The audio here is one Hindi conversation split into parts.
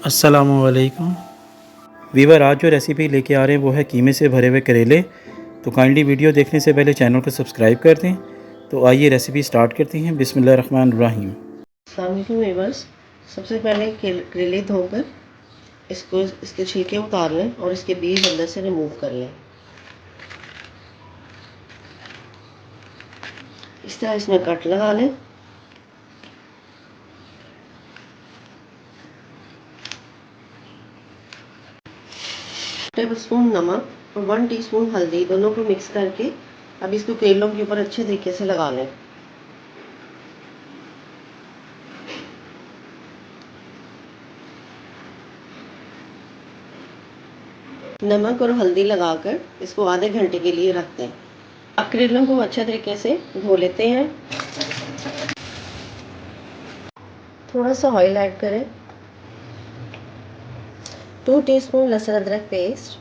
अस्सलामुअलैकुम वीवर, आज जो रेसिपी लेके आ रहे हैं वो है कीमे से भरे हुए करेले। तो काइंडली वीडियो देखने से पहले चैनल को सब्सक्राइब कर दें। तो आइए रेसिपी स्टार्ट करते हैं। बिस्मिल्लाहिर्रहमानिर्रहीम। अस्सलाम वालेकुम व्यूअर्स। सबसे पहले करेले धोकर इसको इसके छिलके उतार लें और इसके बीज अंदर से रिमूव कर लें। इस तरह इसमें कट लगा लें। टेबल स्पून नमक और 1 टीस्पून हल्दी दोनों को मिक्स करके अब इसको करेलों के ऊपर अच्छे तरीके से लगा लें। नमक और हल्दी लगाकर इसको आधे घंटे के लिए रख दें। अब करेलों को अच्छे तरीके से धो लेते हैं। थोड़ा सा ऑयल ऐड करें। 2 टीस्पून लहसुन अदरक पेस्ट,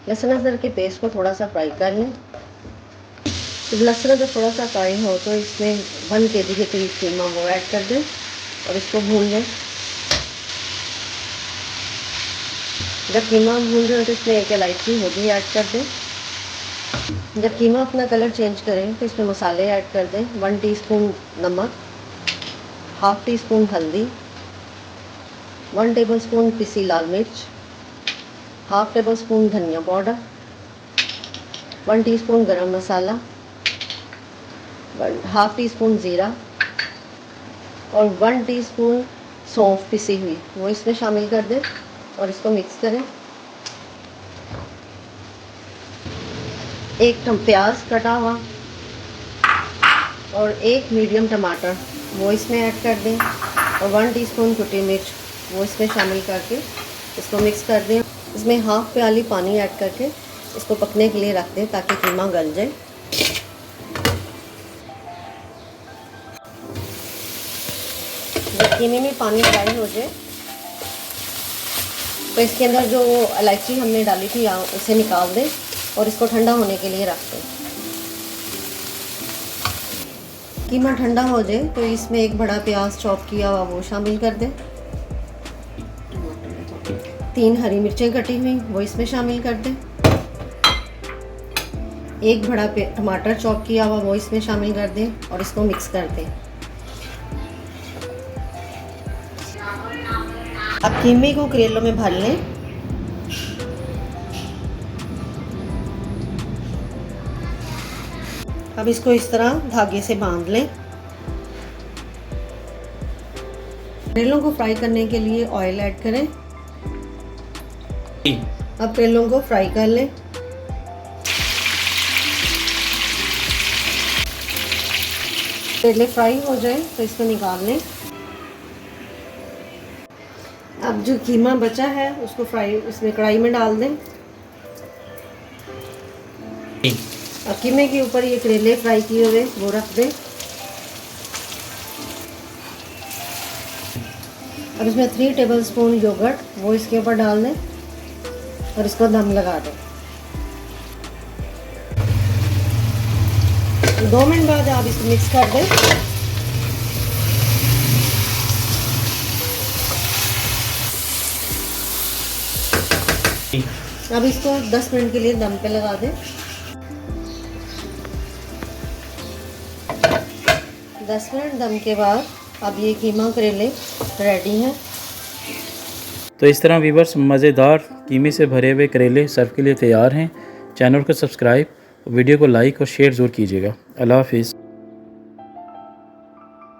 लहसुन अदरक के पेस्ट को थोड़ा सा फ्राई कर लें। जब लहसुन अदरक थोड़ा सा फ्राई हो तो इसमें 1 kg के करीब कीमा वो ऐड कर दें और इसको भून लें। जब कीमा भून जाए तो इसमें 1 इलायची वो भी ऐड कर दें। जब कीमा अपना कलर चेंज करें तो इसमें मसाले ऐड कर दें। 1 टीस्पून नमक, हाफ टी स्पून हल्दी, 1 टेबलस्पून पिसी लाल मिर्च, हाफ टेबल स्पून धनिया पाउडर, 1 टीस्पून गरम मसाला, हाफ टी स्पून ज़ीरा और 1 टीस्पून सौंफ पिसी हुई वो इसमें शामिल कर दें और इसको मिक्स करें। एक प्याज कटा हुआ और 1 मीडियम टमाटर वो इसमें ऐड कर दें और 1 टीस्पून कुटी मिर्च वो इसमें शामिल करके इसको मिक्स कर दें। इसमें हाफ प्याली पानी ऐड करके इसको पकने के लिए रख दें ताकि कीमा गल जाए। जब कीमे में पानी फ्राई हो जाए तो इसके अंदर जो इलायची हमने डाली थी उसे निकाल दें और इसको ठंडा होने के लिए रख दें। कीमा ठंडा हो जाए तो इसमें 1 बड़ा प्याज चॉप किया हुआ वो शामिल कर दें। 3 हरी मिर्चें कटी हुई वो इसमें शामिल कर दें। 1 बड़ा टमाटर चॉप किया हुआ वो इसमें शामिल कर दें और इसको मिक्स कर दें। अब कीमे को करेलों में भर लें। अब इसको इस तरह धागे से बांध लें। करेलों को फ्राई करने के लिए ऑयल ऐड करें। अब करेलों को फ्राई कर लें। करेले फ्राई हो जाए तो इसको निकाल लें। अब जो कीमा बचा है उसको फ्राई उसमें कढ़ाई में डाल दें। अब कीमे के ऊपर ये करेले फ्राई किए हुए वो रख दें। अब इसमें 3 टेबलस्पून योगर्ट वो इसके ऊपर डाल दें और इसको दम लगा दें। 2 मिनट बाद आप इसको मिक्स कर दें। अब इसको 10 मिनट के लिए दम पे लगा दें। 10 मिनट दम के बाद अब ये कीमा करेले रेडी हैं। तो इस तरह वीवर्स, मज़ेदार कीमे से भरे हुए करेले सर्व के लिए तैयार हैं। चैनल को सब्सक्राइब, वीडियो को लाइक और शेयर ज़रूर कीजिएगा। अल्लाह हाफिज़।